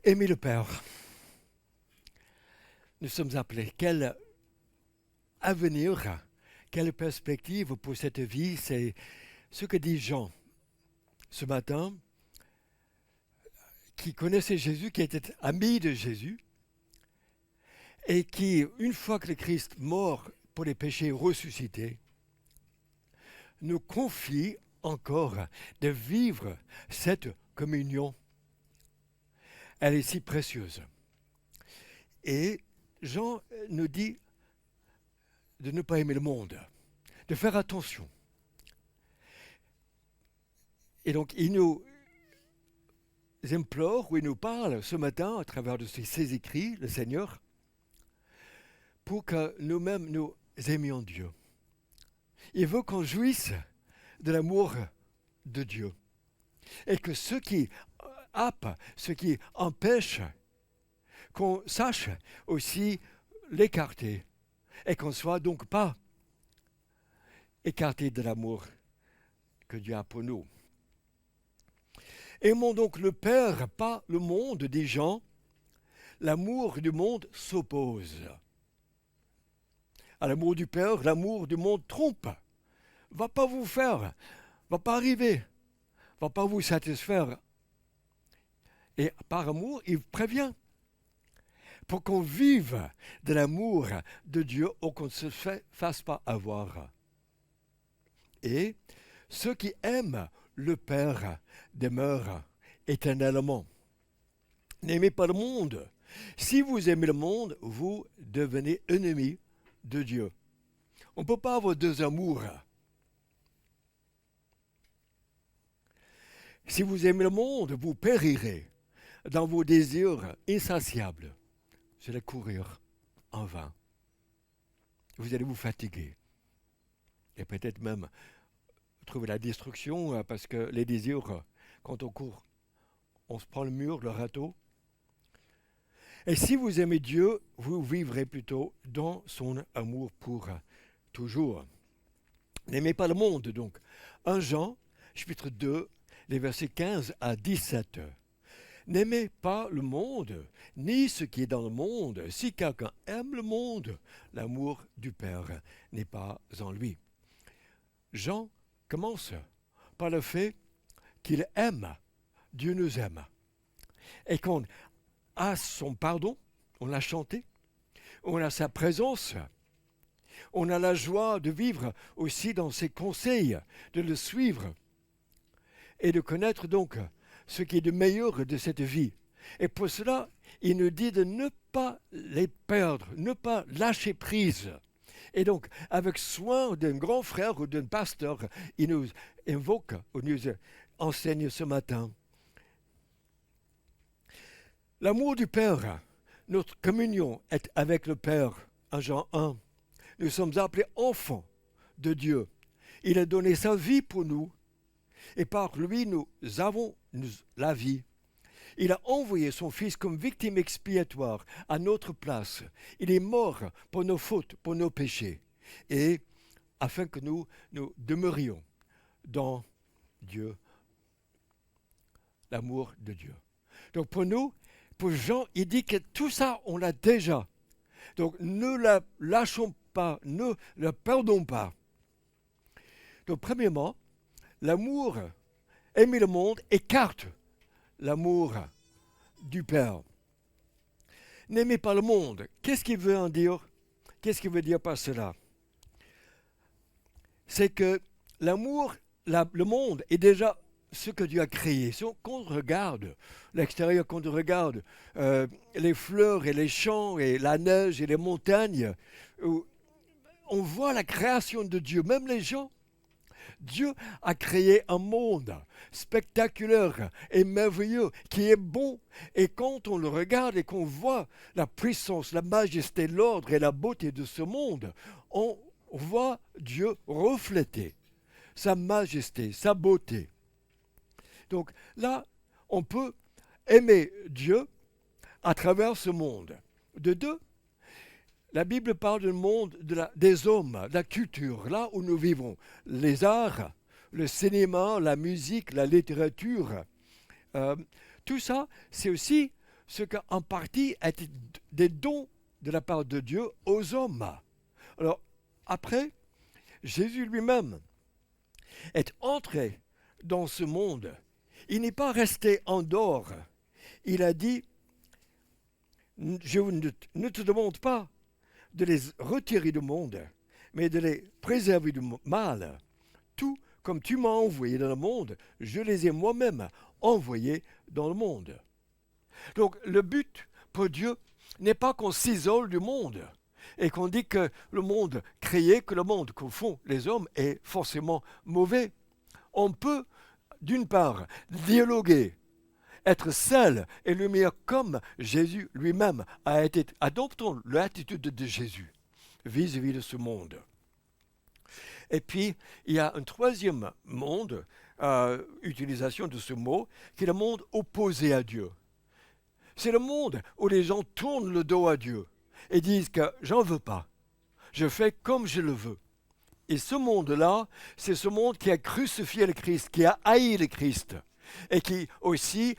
Aimer le Père. Nous sommes appelés. Quel avenir, quelle perspective pour cette vie, c'est ce que dit Jean ce matin, qui connaissait Jésus, qui était ami de Jésus, et qui, une fois que le Christ mort pour les péchés ressuscité, nous confie encore de vivre cette communion. Elle est si précieuse. Et Jean nous dit de ne pas aimer le monde, de faire attention. Et donc, il nous implore, ou il nous parle ce matin, à travers de ses écrits, le Seigneur, pour que nous-mêmes nous aimions Dieu. Il veut qu'on jouisse de l'amour de Dieu. Et que ce qui happe, ce qui empêche, qu'on sache aussi l'écarter. Et qu'on ne soit donc pas écarté de l'amour que Dieu a pour nous. Aimons donc le Père, pas le monde, dit Jean. L'amour du monde s'oppose. À l'amour du Père, l'amour du monde trompe. Va pas vous faire, va pas arriver, va pas vous satisfaire. Et par amour, il prévient. Pour qu'on vive de l'amour de Dieu ou qu'on ne se fasse pas avoir. Et ceux qui aiment le Père demeurent éternellement. N'aimez pas le monde. Si vous aimez le monde, vous devenez ennemis de Dieu. On ne peut pas avoir deux amours. Si vous aimez le monde, vous périrez dans vos désirs insatiables. Vous allez courir en vain. Vous allez vous fatiguer. Et peut-être même trouver la destruction parce que les désirs, quand on court, on se prend le mur, le râteau. Et si vous aimez Dieu, vous vivrez plutôt dans son amour pour toujours. N'aimez pas le monde, donc. 1 Jean, chapitre 2, les versets 15 à 17. N'aimez pas le monde, ni ce qui est dans le monde. Si quelqu'un aime le monde, l'amour du Père n'est pas en lui. Jean commence par le fait qu'il aime. Dieu nous aime. Et qu'on a son pardon, on l'a chanté, on a sa présence, on a la joie de vivre aussi dans ses conseils, de le suivre et de connaître donc ce qui est de meilleur de cette vie. Et pour cela, il nous dit de ne pas les perdre, ne pas lâcher prise. Et donc, avec soin d'un grand frère ou d'un pasteur, il nous invoque ou nous enseigne ce matin. L'amour du Père, notre communion est avec le Père, en Jean 1. Nous sommes appelés enfants de Dieu. Il a donné sa vie pour nous. Et par lui, nous avons la vie. Il a envoyé son Fils comme victime expiatoire à notre place. Il est mort pour nos fautes, pour nos péchés. Et afin que nous demeurions dans Dieu, l'amour de Dieu. Donc pour nous, pour Jean, il dit que tout ça, on l'a déjà. Donc ne la lâchons pas, ne la perdons pas. Donc premièrement, l'amour, aimer le monde, écarte l'amour du Père. N'aimez pas le monde. Qu'est-ce qu'il veut en dire? Qu'est-ce qu'il veut dire par cela? C'est que l'amour, le monde est déjà ce que Dieu a créé. Quand on regarde l'extérieur, quand on regarde les fleurs et les champs et la neige et les montagnes, on voit la création de Dieu, même les gens. Dieu a créé un monde spectaculaire et merveilleux qui est bon. Et quand on le regarde et qu'on voit la puissance, la majesté, l'ordre et la beauté de ce monde, on voit Dieu refléter sa majesté, sa beauté. Donc là, on peut aimer Dieu à travers ce monde. De deux, la Bible parle du monde des hommes, de la culture, là où nous vivons. Les arts, le cinéma, la musique, la littérature. Tout ça, c'est aussi ce qu'en partie étaient des dons de la part de Dieu aux hommes. Alors, après, Jésus lui-même est entré dans ce monde. Il n'est pas resté en dehors. Il a dit, je ne te demande pas de les retirer du monde, mais de les préserver du mal. Tout comme tu m'as envoyé dans le monde, je les ai moi-même envoyés dans le monde. Donc le but pour Dieu n'est pas qu'on s'isole du monde et qu'on dit que le monde créé, que le monde qu'au fond les hommes est forcément mauvais. On peut, d'une part, dialoguer, être sel et lumière comme Jésus lui-même a été. Adoptons l'attitude de Jésus vis-à-vis de ce monde. Et puis, il y a un troisième monde, utilisation de ce mot, qui est le monde opposé à Dieu. C'est le monde où les gens tournent le dos à Dieu et disent que j'en veux pas, je fais comme je le veux. Et ce monde-là, c'est ce monde qui a crucifié le Christ, qui a haï le Christ, et qui aussi,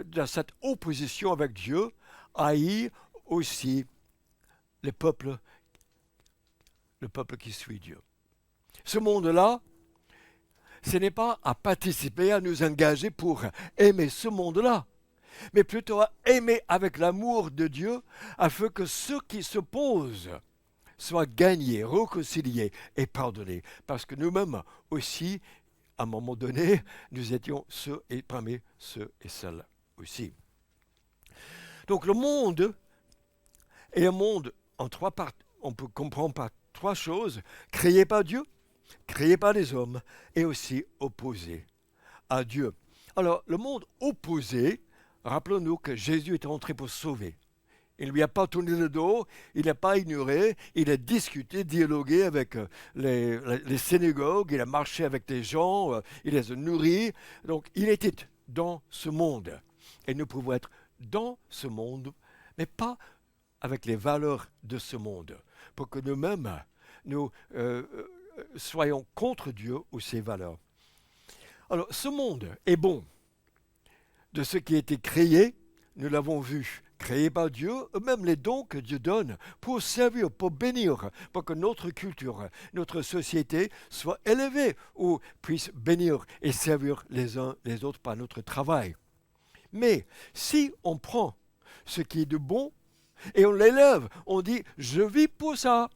dans cette opposition avec Dieu, haït aussi le peuple qui suit Dieu. Ce monde-là, ce n'est pas à participer, à nous engager pour aimer ce monde-là, mais plutôt à aimer avec l'amour de Dieu, afin que ceux qui s'opposent soient gagnés, réconciliés et pardonnés. Parce que nous-mêmes aussi, à un moment donné, nous étions ceux et parmi ceux et celles aussi. Donc le monde est un monde en trois parties. On peut comprendre par trois choses: créé par Dieu, créé par les hommes et aussi opposé à Dieu. Alors le monde opposé, rappelons-nous que Jésus est entré pour sauver. Il ne lui a pas tourné le dos, il n'a pas ignoré, il a discuté, dialogué avec les synagogues, il a marché avec des gens, il les a nourris. Donc il était dans ce monde. Et nous pouvons être dans ce monde, mais pas avec les valeurs de ce monde, pour que nous-mêmes, nous soyons contre Dieu ou ses valeurs. Alors ce monde est bon. De ce qui a été créé, nous l'avons vu, créé par Dieu, même les dons que Dieu donne pour servir, pour bénir, pour que notre culture, notre société soit élevée ou puisse bénir et servir les uns les autres par notre travail. Mais si on prend ce qui est de bon et on l'élève, on dit « je vis pour ça ».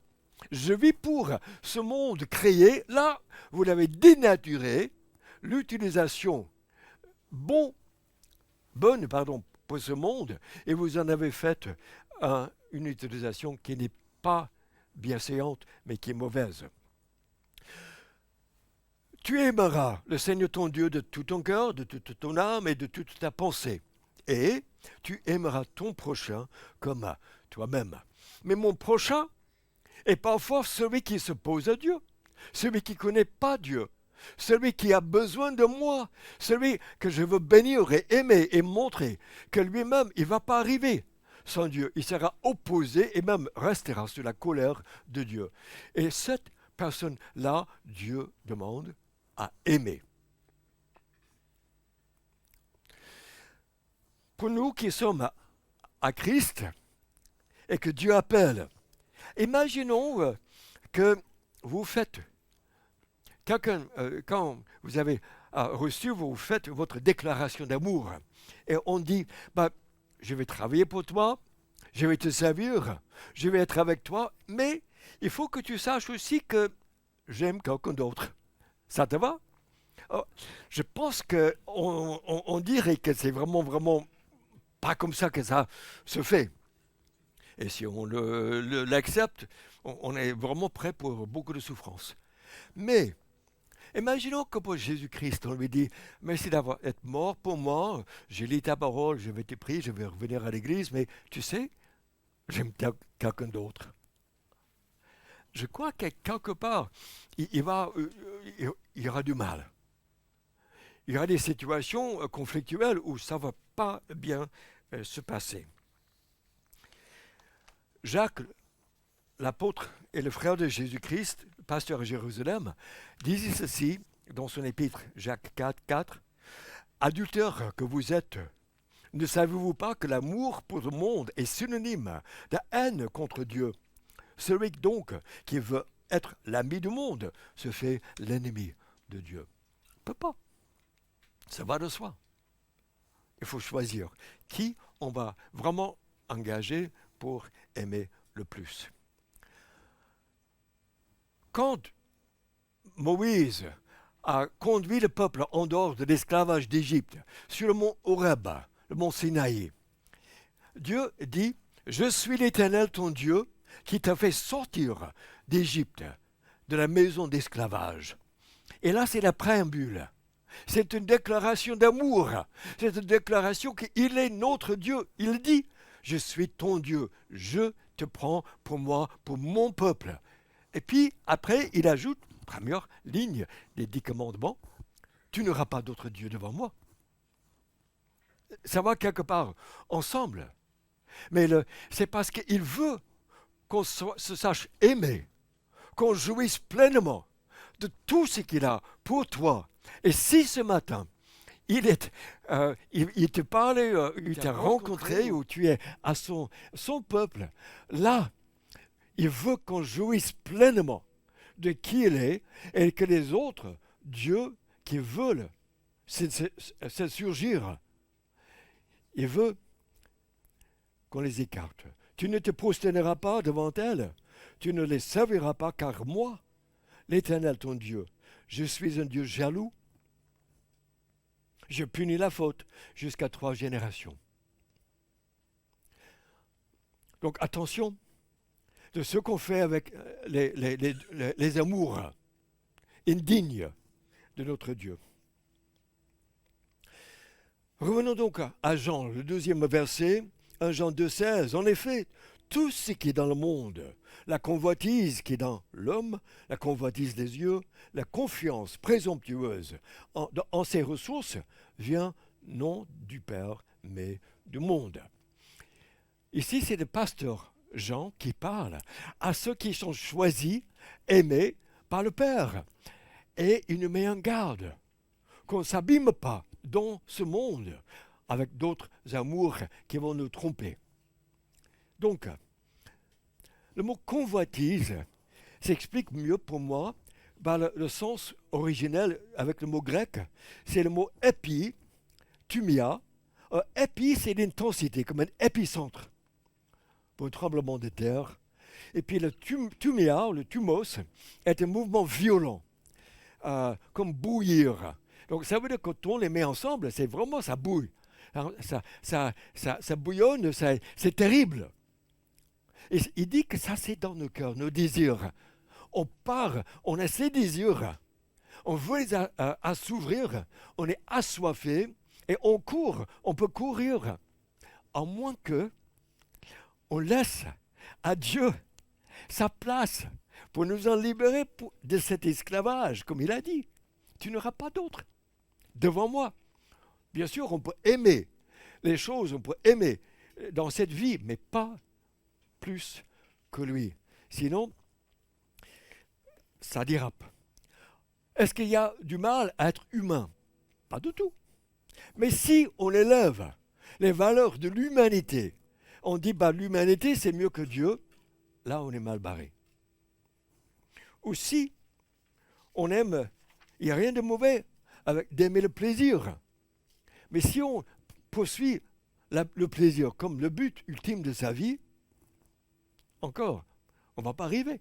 Je vis pour ce monde créé. Là, vous l'avez dénaturé, l'utilisation bonne pour ce monde, et vous en avez fait une utilisation qui n'est pas bienséante, mais qui est mauvaise. Tu aimeras le Seigneur ton Dieu de tout ton cœur, de toute ton âme et de toute ta pensée. Et tu aimeras ton prochain comme à toi-même. Mais mon prochain est parfois celui qui s'oppose à Dieu, celui qui ne connaît pas Dieu, celui qui a besoin de moi, celui que je veux bénir et aimer et montrer que lui-même, il ne va pas arriver sans Dieu. Il sera opposé et même restera sous la colère de Dieu. Et cette personne-là, Dieu demande à aimer. Pour nous qui sommes à Christ et que Dieu appelle, imaginons que vous faites, quand vous avez reçu, vous faites votre déclaration d'amour et on dit, je vais travailler pour toi, je vais te servir, je vais être avec toi, mais il faut que tu saches aussi que j'aime quelqu'un d'autre. Ça te va? Alors, je pense qu'on dirait que c'est vraiment pas comme ça que ça se fait. Et si on l'accepte, on est vraiment prêt pour beaucoup de souffrance. Mais, imaginons que pour Jésus-Christ, on lui dit « Merci d'être mort pour moi, j'ai lu ta parole, je vais te prier, je vais revenir à l'église, mais tu sais, j'aime quelqu'un d'autre. » Je crois que quelque part, il y aura du mal. Il y aura des situations conflictuelles où ça ne va pas bien se passer. Jacques, l'apôtre et le frère de Jésus-Christ, pasteur à Jérusalem, disait ceci dans son épître, Jacques 4, 4. « Adultères que vous êtes, Ne savez-vous pas que l'amour pour le monde est synonyme de haine contre Dieu? Celui donc qui veut être l'ami du monde se fait l'ennemi de Dieu. On ne peut pas. Ça va de soi. Il faut choisir qui on va vraiment engager pour aimer le plus. Quand Moïse a conduit le peuple en dehors de l'esclavage d'Égypte, sur le mont Horeb, le mont Sinaï, Dieu dit, « Je suis l'Éternel ton Dieu qui t'a fait sortir d'Égypte, de la maison d'esclavage. » Et là, c'est la préambule. C'est une déclaration d'amour. C'est une déclaration qu'il est notre Dieu. Il dit, « Je suis ton Dieu. Je te prends pour moi, pour mon peuple. » Et puis, après, il ajoute, première ligne des 10 commandements, « Tu n'auras pas d'autre Dieu devant moi. » Ça va quelque part ensemble. Mais c'est parce qu'il veut qu'on se sache aimer, qu'on jouisse pleinement de tout ce qu'il a pour toi. Et si ce matin, il te parlait, il t'a rencontré, ou tu es à son peuple, là, il veut qu'on jouisse pleinement de qui il est et que les autres dieux qui veulent se surgir, il veut qu'on les écarte. Tu ne te prosterneras pas devant elles, tu ne les serviras pas, car moi, l'Éternel ton Dieu, je suis un Dieu jaloux. Je punis la faute jusqu'à 3 générations. Donc attention de ce qu'on fait avec les amours indignes de notre Dieu. Revenons donc à Jean, le 2e verset, 1 Jean 2,16. En effet, tout ce qui est dans le monde, la convoitise qui est dans l'homme, la convoitise des yeux, la confiance présomptueuse en ses ressources, vient non du Père, mais du monde. Ici, c'est le pasteur Jean qui parle à ceux qui sont choisis, aimés par le Père. Et il nous met en garde qu'on ne s'abîme pas dans ce monde avec d'autres amours qui vont nous tromper. Donc, le mot convoitise s'explique mieux pour moi par le sens originel avec le mot grec. C'est le mot épithumia. Épi, c'est l'intensité, comme un épicentre pour un tremblement de terre. Et puis le thumia, ou le thumos, est un mouvement violent, comme bouillir. Donc ça veut dire que quand on les met ensemble, c'est vraiment, ça bouille. Ça bouillonne, c'est terrible. Et il dit que ça, c'est dans nos cœurs, nos désirs. On part, on a ces désirs, on veut les assouvir, on est assoiffé et on court, on peut courir, à moins que on laisse à Dieu sa place pour nous en libérer de cet esclavage, comme il a dit. Tu n'auras pas d'autre devant moi. Bien sûr, on peut aimer les choses, on peut aimer dans cette vie, mais pas plus que lui. Sinon, ça dérape. Est-ce qu'il y a du mal à être humain? Pas du tout. Mais si on élève les valeurs de l'humanité, on dit l'humanité c'est mieux que Dieu, là on est mal barré. Ou si on aime, il n'y a rien de mauvais d'aimer le plaisir. Mais si on poursuit le plaisir comme le but ultime de sa vie, encore, on ne va pas arriver.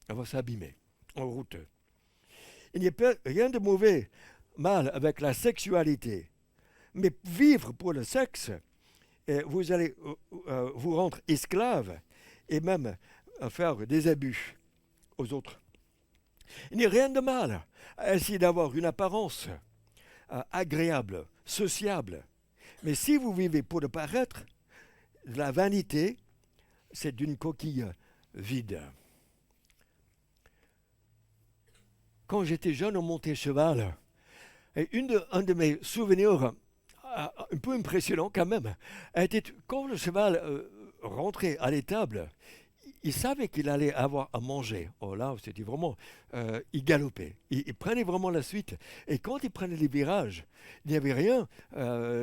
On va s'abîmer en route. Il n'y a rien de mauvais, mal avec la sexualité. Mais vivre pour le sexe, vous allez vous rendre esclave et même faire des abus aux autres. Il n'y a rien de mal à essayer d'avoir une apparence agréable, sociable. Mais si vous vivez pour le paraître, la vanité, c'est d'une coquille vide. Quand j'étais jeune, on montait cheval. Et un de mes souvenirs, un peu impressionnant quand même, a été quand le cheval rentrait à l'étable, il savait qu'il allait avoir à manger. Oh là, c'était vraiment, il galopait. Il prenait vraiment la suite. Et quand il prenait les virages, il n'y avait rien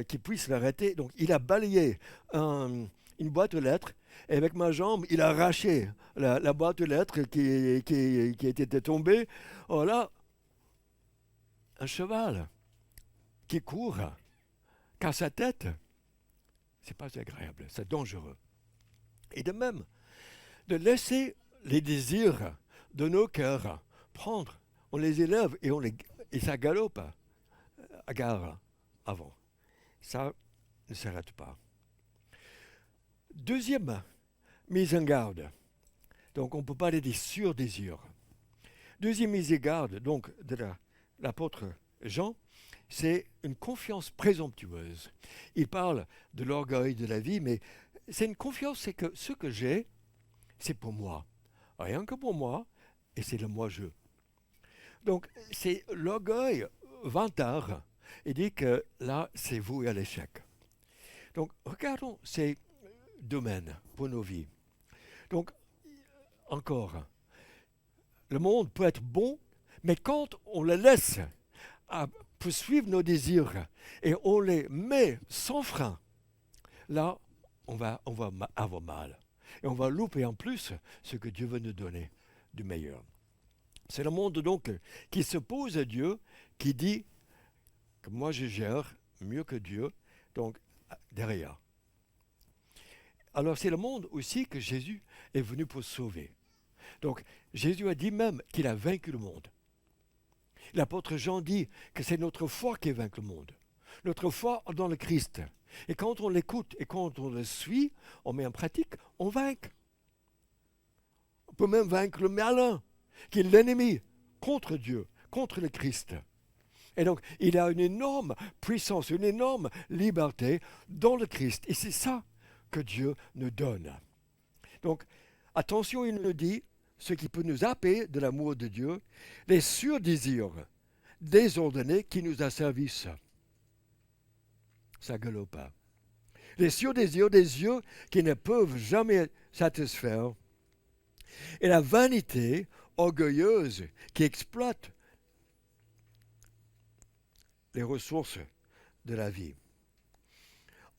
qui puisse l'arrêter. Donc il a balayé une boîte aux lettres. Et avec ma jambe, il a arraché la boîte aux lettres qui était tombée. Oh là, un cheval qui court, casse sa tête, c'est pas agréable, c'est dangereux. Et de même, de laisser les désirs de nos cœurs prendre, on les élève et ça galope à gare avant. Ça ne s'arrête pas. Deuxième mise en garde. Donc on peut parler des surdésirs. Deuxième mise en garde donc de l'apôtre Jean, c'est une confiance présomptueuse. Il parle de l'orgueil de la vie, mais c'est une confiance, c'est que ce que j'ai, c'est pour moi. Rien que pour moi, et c'est le moi-je. Donc c'est l'orgueil vantard et dit que là, c'est voué à l'échec. Donc regardons ces domaines pour nos vies. Donc encore, le monde peut être bon, mais quand on le laisse à poursuivre nos désirs et on les met sans frein, là, on va avoir mal. Et on va louper en plus ce que Dieu veut nous donner du meilleur. C'est le monde donc qui s'oppose à Dieu, qui dit que moi je gère mieux que Dieu, donc derrière. Alors c'est le monde aussi que Jésus est venu pour sauver. Donc Jésus a dit même qu'il a vaincu le monde. L'apôtre Jean dit que c'est notre foi qui vainc le monde. Notre foi dans le Christ. Et quand on l'écoute et quand on le suit, on met en pratique, on vainc. On peut même vaincre le malin, qui est l'ennemi contre Dieu, contre le Christ. Et donc, il a une énorme puissance, une énorme liberté dans le Christ. Et c'est ça que Dieu nous donne. Donc, attention, il nous dit, ce qui peut nous happer de l'amour de Dieu, les surdésirs désordonnés qui nous asservissent. Ça galope. Les surdésirs des yeux qui ne peuvent jamais satisfaire. Et la vanité orgueilleuse qui exploite les ressources de la vie.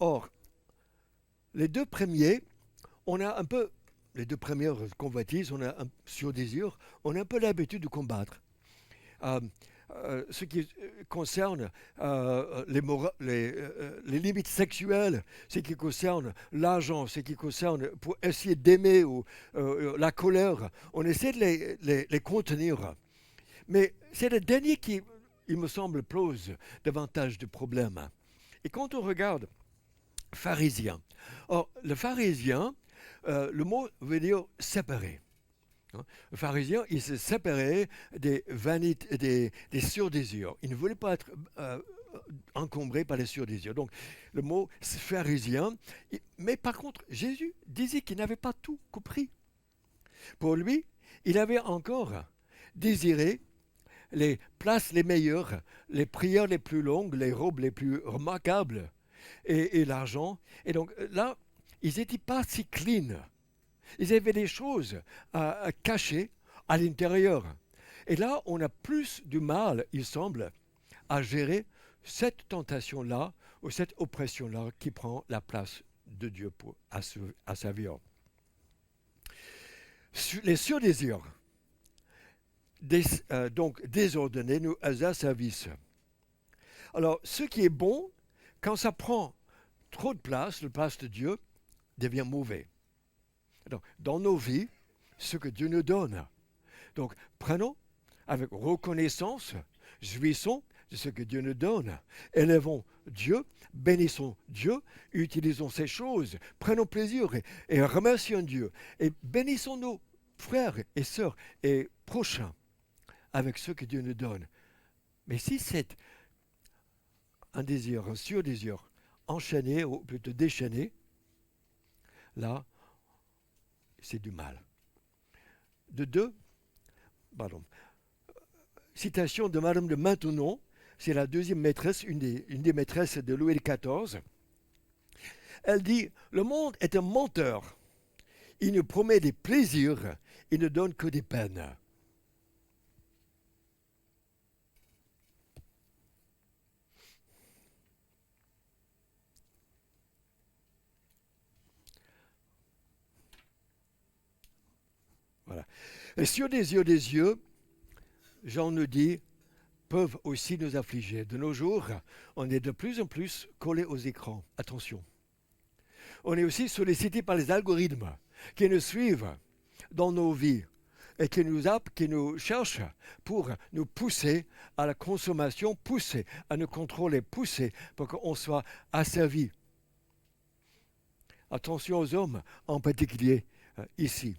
Or, les deux premiers, on a un peu, les deux premières convoitises, on a un surdésir, on a un peu l'habitude de combattre. Ce qui concerne les limites sexuelles, ce qui concerne l'argent, ce qui concerne pour essayer d'aimer ou la colère, on essaie de les contenir. Mais c'est le dernier qui, il me semble, pose davantage de problèmes. Et quand on regarde pharisien, or le pharisien, le mot veut dire séparer. Le pharisien, il se séparait des vanités, des surdésirs. Il ne voulait pas être encombré par les surdésirs. Donc, le mot pharisien. Mais par contre, Jésus disait qu'il n'avait pas tout compris. Pour lui, il avait encore désiré les places les meilleures, les prières les plus longues, les robes les plus remarquables et l'argent. Et donc là, ils n'étaient pas si clean. Ils avaient des choses à cacher à l'intérieur. Et là, on a plus du mal, il semble, à gérer cette tentation-là ou cette oppression-là qui prend la place de Dieu à sa vie. Les surdésirs, donc désordonnés, nous asservissent. Alors, ce qui est bon, quand ça prend trop de place, la place de Dieu, devient mauvais. Donc, dans nos vies, ce que Dieu nous donne. Donc, prenons avec reconnaissance, jouissons de ce que Dieu nous donne. Élevons Dieu, bénissons Dieu, utilisons ces choses, prenons plaisir et remercions Dieu. Et bénissons nos frères et sœurs et prochains avec ce que Dieu nous donne. Mais si c'est un désir, un surdésir enchaîné ou plutôt déchaîné, là, c'est du mal. Citation de Madame de Maintenon, c'est la deuxième maîtresse, une des maîtresses de Louis XIV. Elle dit, le monde est un menteur. Il nous promet des plaisirs, il ne donne que des peines. Voilà. Et sur des yeux, Jean nous dit, peuvent aussi nous affliger. De nos jours, on est de plus en plus collé aux écrans. Attention. On est aussi sollicité par les algorithmes qui nous suivent dans nos vies et qui nous cherchent pour nous pousser à la consommation, pousser à nous contrôler, pousser pour qu'on soit asservi. Attention aux hommes, en particulier ici.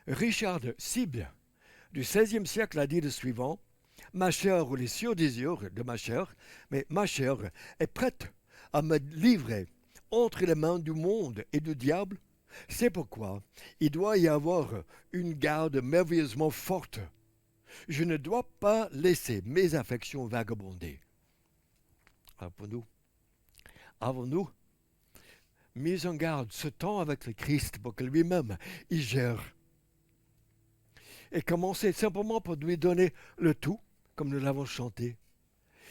Richard Sible, du XVIe siècle, a dit le suivant: ma chair ou les surdésirs de ma chair, mais ma chair est prête à me livrer entre les mains du monde et du diable. C'est pourquoi il doit y avoir une garde merveilleusement forte. Je ne dois pas laisser mes affections vagabonder. Alors pour nous, avons-nous mis en garde ce temps avec le Christ pour que lui-même il gère? Et commencer simplement par lui donner le tout, comme nous l'avons chanté.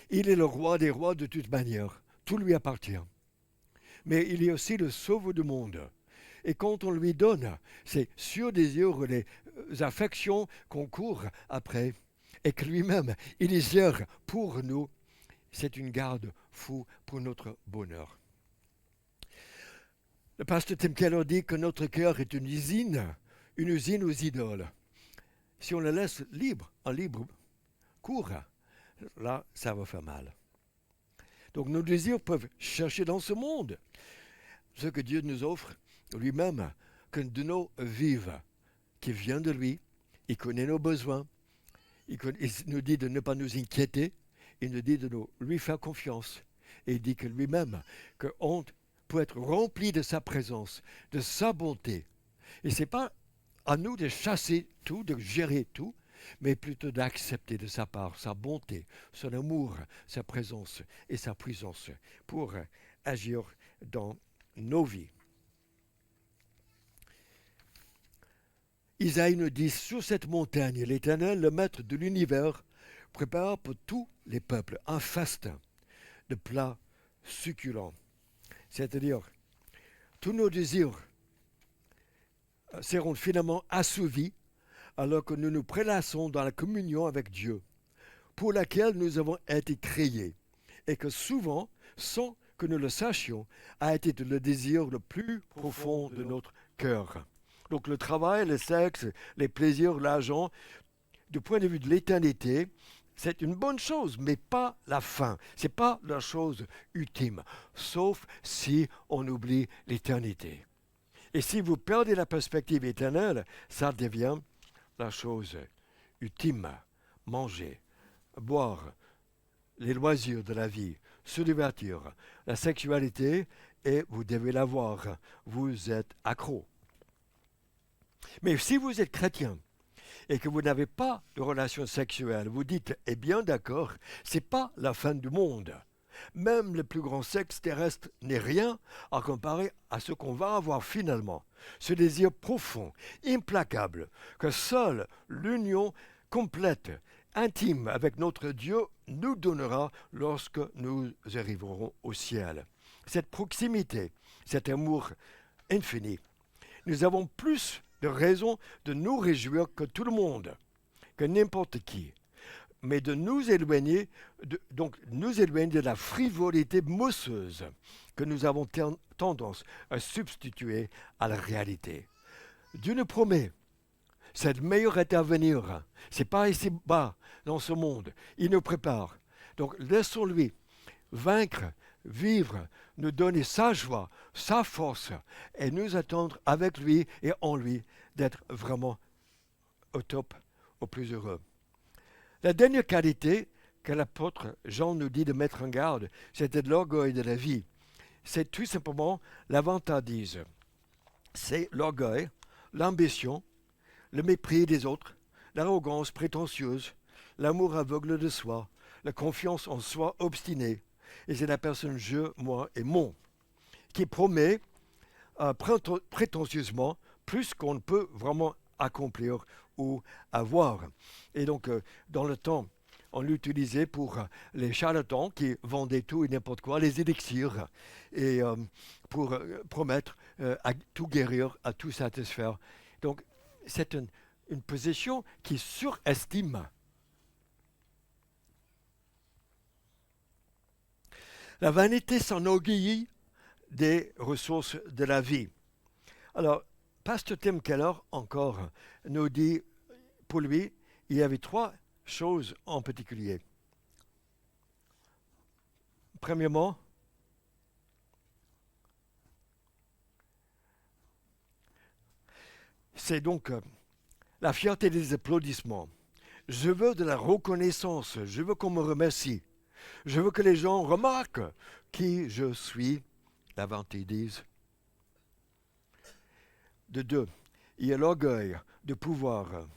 Il est le roi des rois de toute manière. Tout lui appartient. Mais il est aussi le sauveur du monde. Et quand on lui donne ces surdésirs, les affections qu'on court après, et que lui-même, il les gère pour nous, c'est une garde fou pour notre bonheur. Le pasteur Tim Keller dit que notre cœur est une usine aux idoles. Si on le laisse libre, en libre cours, là, ça va faire mal. Donc nos désirs peuvent chercher dans ce monde ce que Dieu nous offre lui-même, que de nos vives, qui vient de lui. Il connaît nos besoins. Il nous dit de ne pas nous inquiéter. Il nous dit de lui faire confiance. Et il dit que lui-même, qu'on peut être rempli de sa présence, de sa bonté. Et ce n'est pas à nous de chasser tout, de gérer tout, mais plutôt d'accepter de sa part sa bonté, son amour, sa présence et sa puissance pour agir dans nos vies. Isaïe nous dit: sur cette montagne, l'Éternel, le maître de l'univers, prépare pour tous les peuples un festin de plats succulents. C'est-à-dire, tous nos désirs seront finalement assouvis alors que nous nous prélassons dans la communion avec Dieu, pour laquelle nous avons été créés, et que souvent, sans que nous le sachions, a été le désir le plus profond de notre cœur. Donc le travail, le sexe, les plaisirs, l'argent, du point de vue de l'éternité, c'est une bonne chose, mais pas la fin. Ce n'est pas la chose ultime, sauf si on oublie l'éternité. Et si vous perdez la perspective éternelle, ça devient la chose ultime. Manger, boire, les loisirs de la vie, se divertir, la sexualité, et vous devez l'avoir. Vous êtes accro. Mais si vous êtes chrétien et que vous n'avez pas de relation sexuelle, vous dites, eh bien d'accord, c'est pas la fin du monde. Même le plus grand sexe terrestre n'est rien à comparer à ce qu'on va avoir finalement. Ce désir profond, implacable, que seule l'union complète, intime avec notre Dieu nous donnera lorsque nous arriverons au ciel. Cette proximité, cet amour infini, nous avons plus de raisons de nous réjouir que tout le monde, que n'importe qui, mais de nous éloigner, de la frivolité mosseuse que nous avons tendance à substituer à la réalité. Dieu nous promet cette meilleure est à venir. Ce n'est pas ici bas dans ce monde. Il nous prépare. Donc laissons-lui vaincre, vivre, nous donner sa joie, sa force et nous attendre avec lui et en lui d'être vraiment au top, au plus heureux. La dernière qualité que l'apôtre Jean nous dit de mettre en garde, c'était de l'orgueil de la vie. C'est tout simplement la vantardise. C'est l'orgueil, l'ambition, le mépris des autres, l'arrogance prétentieuse, l'amour aveugle de soi, la confiance en soi obstinée. Et c'est la personne je, moi et mon qui promet prétentieusement plus qu'on ne peut vraiment accomplir ou avoir. Et donc, dans le temps, on l'utilisait pour les charlatans qui vendaient tout et n'importe quoi, les élixirs, et pour promettre à tout guérir, à tout satisfaire. Donc, c'est une position qui surestime. La vanité s'enorgueillit des ressources de la vie. Alors, Pasteur Tim Keller, encore, nous dit, pour lui, il y avait trois choses en particulier. Premièrement, c'est donc la fierté des applaudissements. Je veux de la reconnaissance, je veux qu'on me remercie. Je veux que les gens remarquent qui je suis, la vantardise. De deux, il y a l'orgueil de pouvoir.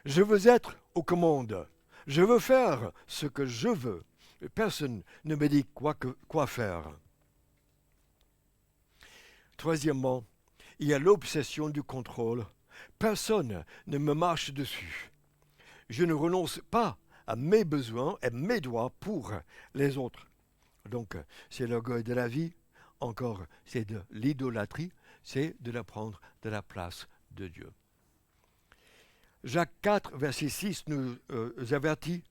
Je veux être aux commandes. Je veux faire ce que je veux. Personne ne me dit quoi faire. Troisièmement, il y a l'obsession du contrôle. Personne ne me marche dessus. Je ne renonce pas à mes besoins et mes droits pour les autres. Donc, c'est l'orgueil de la vie. Encore, c'est de l'idolâtrie. C'est de la prendre de la place de Dieu. Jacques 4, verset 6 nous avertit,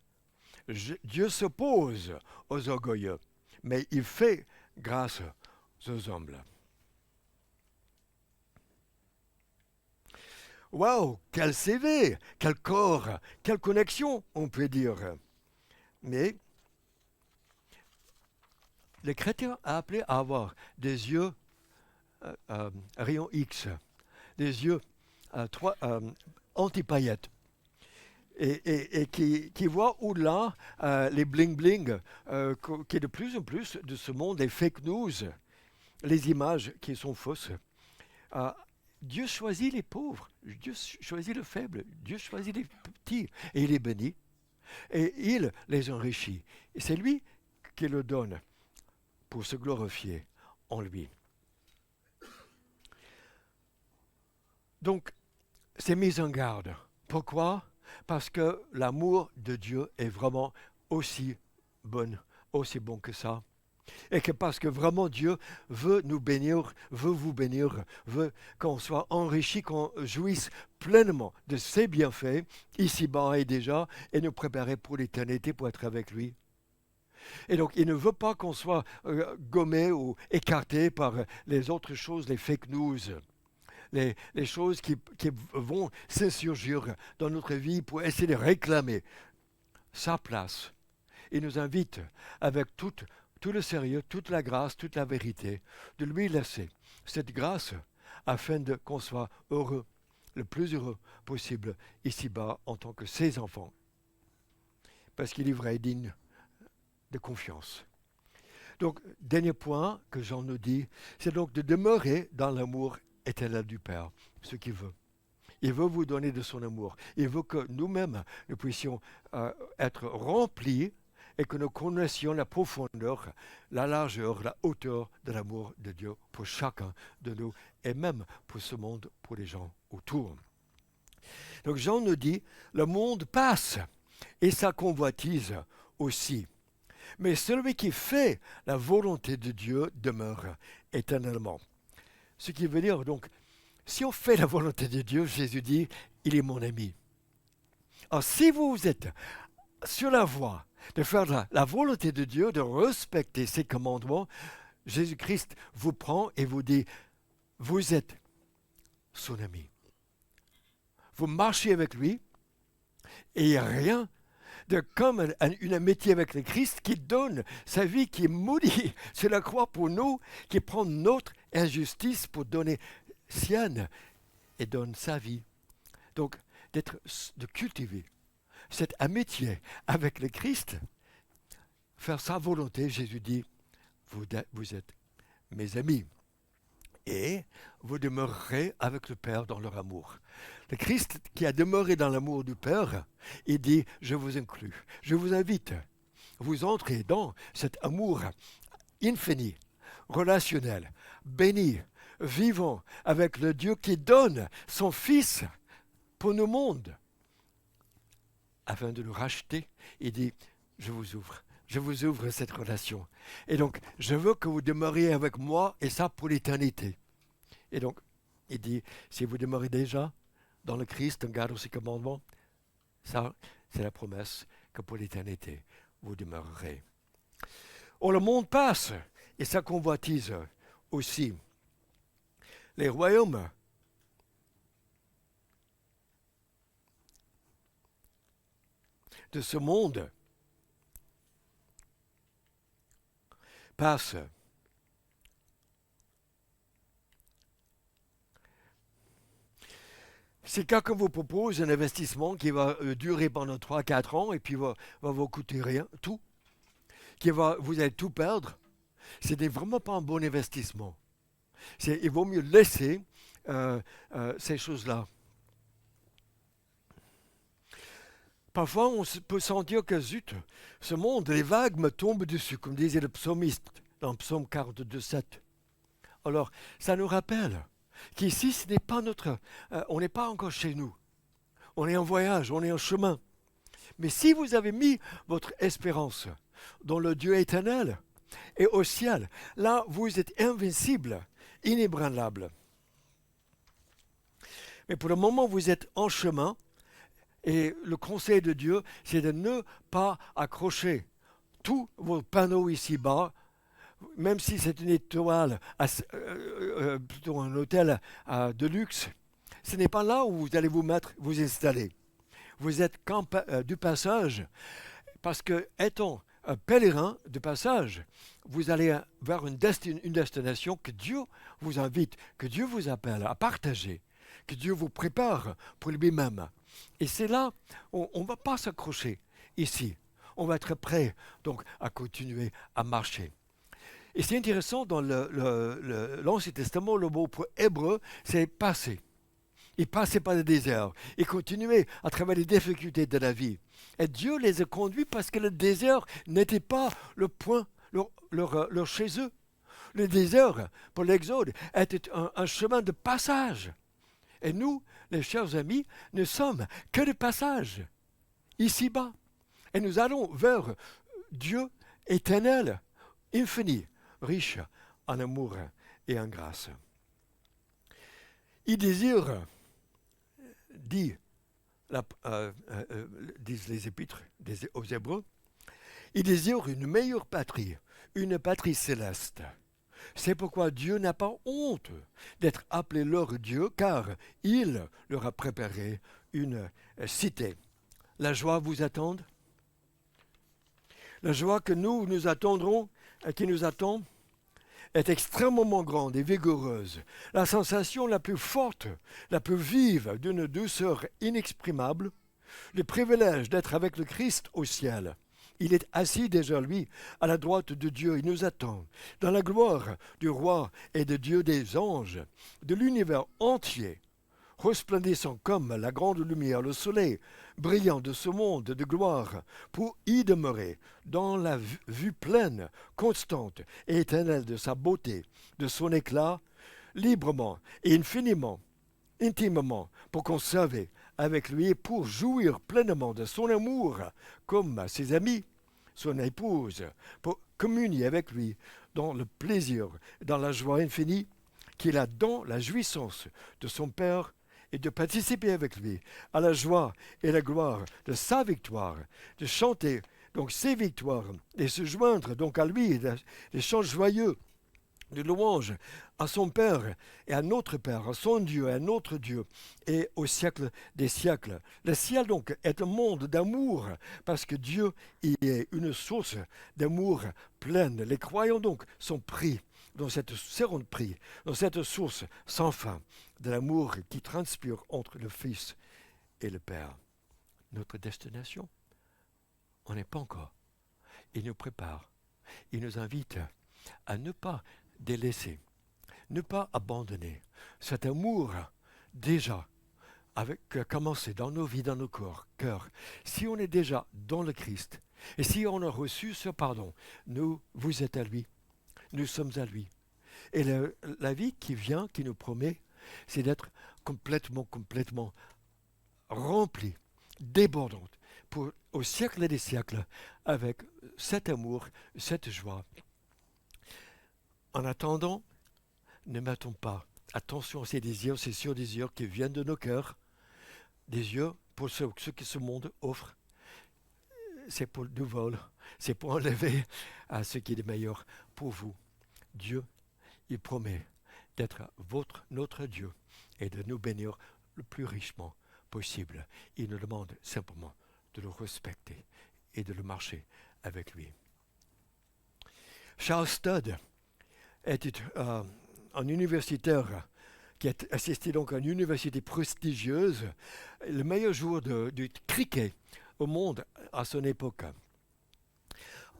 Dieu s'oppose aux orgueilleux, mais il fait grâce aux humbles. Waouh, quel CV, quel corps, quelle connexion, on peut dire. Mais les chrétiens sont appelés à avoir des yeux rayon X, des yeux anti-paillettes, et qui voient au-delà les bling-bling qui est de plus en plus de ce monde, les fake news, les images qui sont fausses. Dieu choisit les pauvres, Dieu choisit le faible, Dieu choisit les petits et il les bénit. Et il les enrichit. Et c'est lui qui le donne pour se glorifier en lui. Donc, c'est mis en garde. Pourquoi ? Parce que l'amour de Dieu est vraiment aussi bon que ça. Et que parce que vraiment Dieu veut nous bénir, veut vous bénir, veut qu'on soit enrichi, qu'on jouisse pleinement de ses bienfaits, ici-bas et déjà, et nous préparer pour l'éternité pour être avec lui. Et donc, il ne veut pas qu'on soit gommé ou écarté par les autres choses, les fake news, les choses qui vont s'insurgir dans notre vie pour essayer de réclamer sa place. Il nous invite avec tout le sérieux, toute la grâce, toute la vérité, de lui laisser cette grâce afin qu'on soit heureux, le plus heureux possible ici-bas en tant que ses enfants. Parce qu'il est vrai et digne de confiance. Donc, dernier point que Jean nous dit, c'est donc de demeurer dans l'amour éternel du Père, ce qu'il veut. Il veut vous donner de son amour. Il veut que nous-mêmes, nous puissions être remplis et que nous connaissions la profondeur, la largeur, la hauteur de l'amour de Dieu pour chacun de nous et même pour ce monde, pour les gens autour. Donc Jean nous dit, le monde passe et sa convoitise aussi. Mais celui qui fait la volonté de Dieu demeure éternellement. Ce qui veut dire donc, si on fait la volonté de Dieu, Jésus dit, il est mon ami. Alors si vous êtes sur la voie de faire la volonté de Dieu, de respecter ses commandements, Jésus-Christ vous prend et vous dit, vous êtes son ami. Vous marchez avec lui et il n'y a rien de comme une amitié avec le Christ qui donne sa vie, qui est maudit sur la croix pour nous, qui prend notre injustice pour donner sienne et donne sa vie. Donc, de cultiver cette amitié avec le Christ, faire sa volonté, Jésus dit, vous êtes mes amis. Et vous demeurerez avec le Père dans leur amour. Le Christ qui a demeuré dans l'amour du Père, il dit, je vous inclus, je vous invite, vous entrez dans cet amour infini, relationnel, bénis, vivons avec le Dieu qui donne son Fils pour le monde, afin de nous racheter. Il dit, je vous ouvre cette relation. Et donc, je veux que vous demeuriez avec moi, et ça pour l'éternité. Et donc, il dit, si vous demeurez déjà dans le Christ, en gardant ses commandements, ça, c'est la promesse que pour l'éternité, vous demeurerez. Or, le monde passe, et sa convoitise aussi. Les royaumes de ce monde passent. Si quelqu'un vous propose un investissement qui va durer pendant 3-4 ans et puis va vous coûter rien, tout, vous allez tout perdre, ce n'est vraiment pas un bon investissement. Il vaut mieux laisser ces choses-là. Parfois, on peut sentir que zut, ce monde, les vagues me tombent dessus, comme disait le psalmiste dans le psaume 42,7. Alors, ça nous rappelle qu'ici, ce n'est pas on n'est pas encore chez nous. On est en voyage, on est en chemin. Mais si vous avez mis votre espérance dans le Dieu éternel et au ciel, là, vous êtes invincible, inébranlable. Mais pour le moment, vous êtes en chemin, et le conseil de Dieu, c'est de ne pas accrocher tous vos panneaux ici-bas, même si c'est une étoile, plutôt un hôtel de luxe. Ce n'est pas là où vous allez vous installer. Vous êtes du passage, parce que étant un pèlerin de passage, vous allez vers une destination que Dieu vous invite, que Dieu vous appelle à partager, que Dieu vous prépare pour lui-même. Et c'est là, on ne va pas s'accrocher ici. On va être prêt donc à continuer à marcher. Et c'est intéressant, dans l'Ancien Testament, le mot pour hébreu, c'est passer. Ils passaient par le désert. Ils continuaient à travers les difficultés de la vie. Et Dieu les a conduits parce que le désert n'était pas le point, leur chez eux. Le désert, pour l'Exode, était un chemin de passage. Et nous, les chers amis, ne sommes que de passage, ici-bas. Et nous allons vers Dieu éternel, infini, riche en amour et en grâce. Il désire, disent les épîtres aux Hébreux, il désire une meilleure patrie, une patrie céleste. C'est pourquoi Dieu n'a pas honte d'être appelé leur Dieu, car il leur a préparé une cité. La joie vous attend? La joie que nous attendrons, qui nous attend, est extrêmement grande et vigoureuse. La sensation la plus forte, la plus vive, d'une douceur inexprimable, le privilège d'être avec le Christ au ciel. Il est assis déjà, lui, à la droite de Dieu. Il nous attend dans la gloire du roi et de Dieu des anges, de l'univers entier, resplendissant comme la grande lumière, le soleil, brillant de ce monde de gloire, pour y demeurer dans la vue pleine, constante et éternelle de sa beauté, de son éclat, librement et infiniment, intimement, pour conserver avec lui, pour jouir pleinement de son amour, comme ses amis, son épouse, pour communier avec lui dans le plaisir, dans la joie infinie qu'il a dans la jouissance de son Père, et de participer avec lui à la joie et la gloire de sa victoire, de chanter donc ses victoires et se joindre donc à lui, les chants joyeux de louange à son Père et à notre Père, à son Dieu et à notre Dieu, et au siècle des siècles. Le ciel donc est un monde d'amour, parce que Dieu y est une source d'amour pleine. Les croyants donc sont pris seront pris dans cette source sans fin de l'amour qui transpire entre le Fils et le Père. Notre destination, on n'est pas encore. Il nous prépare. Il nous invite à ne pas délaisser, ne pas abandonner cet amour déjà commencé dans nos vies, dans nos cœurs. Si on est déjà dans le Christ, et si on a reçu ce pardon, vous êtes à lui, nous sommes à lui. Et la vie qui vient, qui nous promet, c'est d'être complètement remplie, débordante, pour au siècle des siècles, avec cet amour, cette joie. En attendant, ne mettons pas attention à ces désirs, ces surdésirs qui viennent de nos cœurs, désirs pour ce que ce monde offre. C'est pour du vol, c'est pour enlever à ce qui est le meilleur pour vous. Dieu, il promet d'être notre Dieu et de nous bénir le plus richement possible. Il nous demande simplement de le respecter et de le marcher avec lui. Charles Studd était un universitaire qui a assisté donc à une université prestigieuse, le meilleur joueur du cricket au monde à son époque.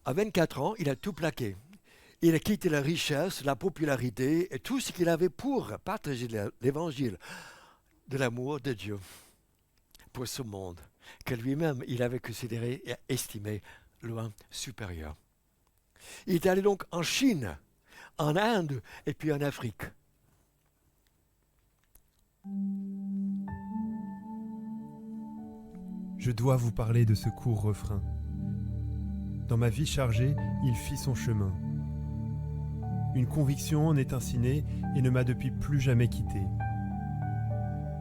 À 24 ans, il a tout plaqué. Il a quitté la richesse, la popularité et tout ce qu'il avait pour partager l'évangile de l'amour de Dieu pour ce monde que lui-même il avait considéré et estimé loin supérieur. Il est allé donc en Chine, en Inde et puis en Afrique. Je dois vous parler de ce court refrain. Dans ma vie chargée, il fit son chemin. Une conviction en est ainsi née et ne m'a depuis plus jamais quitté.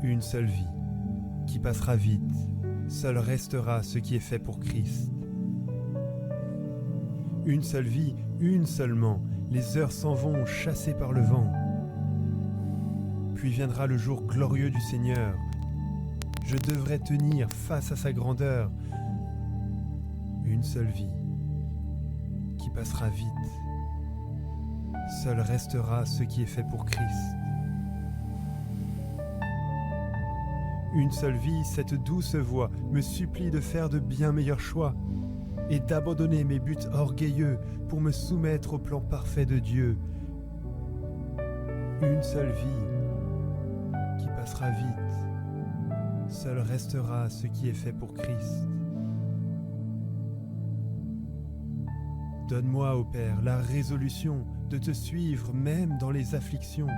Une seule vie, qui passera vite, seul restera ce qui est fait pour Christ. Une seule vie, une seulement, les heures s'en vont chassées par le vent. Puis viendra le jour glorieux du Seigneur. Je devrais tenir face à sa grandeur. Une seule vie, qui passera vite. Seul restera ce qui est fait pour Christ. Une seule vie, cette douce voix me supplie de faire de bien meilleurs choix et d'abandonner mes buts orgueilleux pour me soumettre au plan parfait de Dieu. Une seule vie, qui passera vite. Seul restera ce qui est fait pour Christ. Donne-moi, ô Père, la résolution de te suivre même dans les afflictions.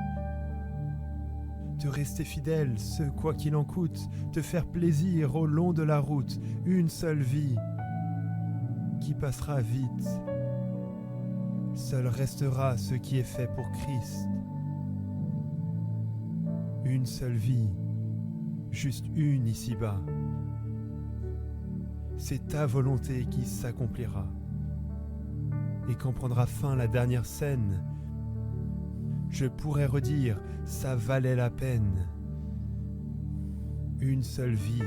Te rester fidèle, ce quoi qu'il en coûte, te faire plaisir au long de la route, une seule vie qui passera vite. Seul restera ce qui est fait pour Christ. Une seule vie, juste une ici-bas. C'est ta volonté qui s'accomplira. Et quand prendra fin la dernière scène, je pourrais redire, ça valait la peine. Une seule vie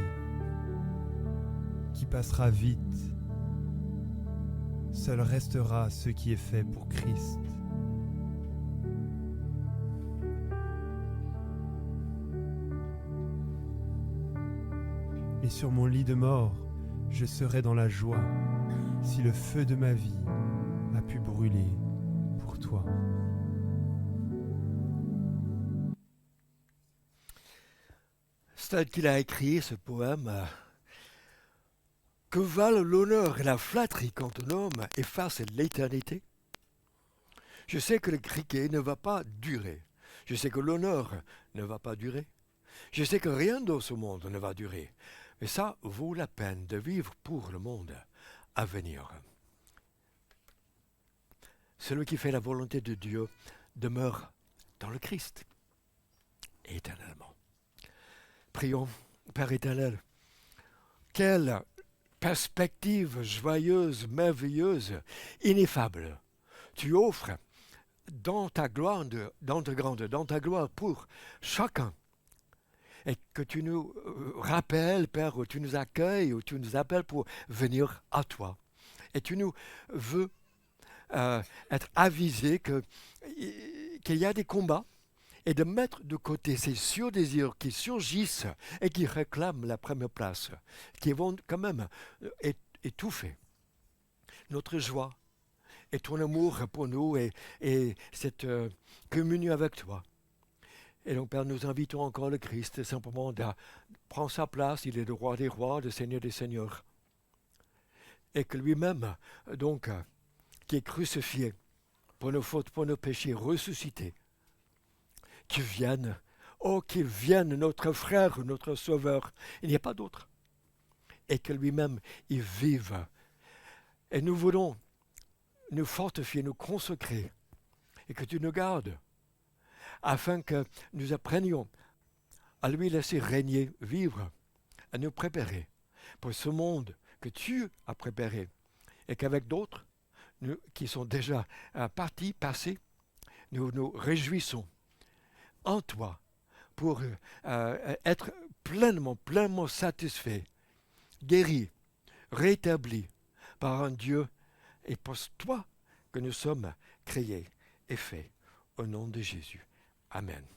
qui passera vite. Seul restera ce qui est fait pour Christ. Et sur mon lit de mort, je serai dans la joie si le feu de ma vie a pu brûler pour toi. C'est qu'il a écrit ce poème. Que valent l'honneur et la flatterie quand un homme efface l'éternité? Je sais que le cricket ne va pas durer. Je sais que l'honneur ne va pas durer. Je sais que rien dans ce monde ne va durer. Mais ça vaut la peine de vivre pour le monde à venir. Celui qui fait la volonté de Dieu demeure dans le Christ éternellement. Prions, Père éternel, quelle perspective joyeuse, merveilleuse, ineffable tu offres dans ta gloire, dans ta gloire pour chacun. Et que tu nous rappelles, Père, où tu nous accueilles, où tu nous appelles pour venir à toi. Et tu nous veux être avisés qu'il y a des combats et de mettre de côté ces surdésirs qui surgissent et qui réclament la première place, qui vont quand même étouffer notre joie et ton amour pour nous et cette communion avec toi. Et donc, Père, nous invitons encore le Christ simplement à prendre sa place. Il est le roi des rois, le Seigneur des seigneurs. Et que lui-même, donc, qui est crucifié, pour nos fautes, pour nos péchés, ressuscité, qu'il vienne, qu'il vienne notre frère, notre sauveur, il n'y a pas d'autre, et que lui-même, il vive. Et nous voulons nous fortifier, nous consacrer, et que tu nous gardes, afin que nous apprenions à lui laisser régner, vivre, à nous préparer pour ce monde que tu as préparé, et qu'avec d'autres, nous, qui sont déjà partis, passés, nous nous réjouissons en toi pour être pleinement satisfaits, guéris, rétablis par un Dieu et pour toi que nous sommes créés et faits au nom de Jésus. Amen.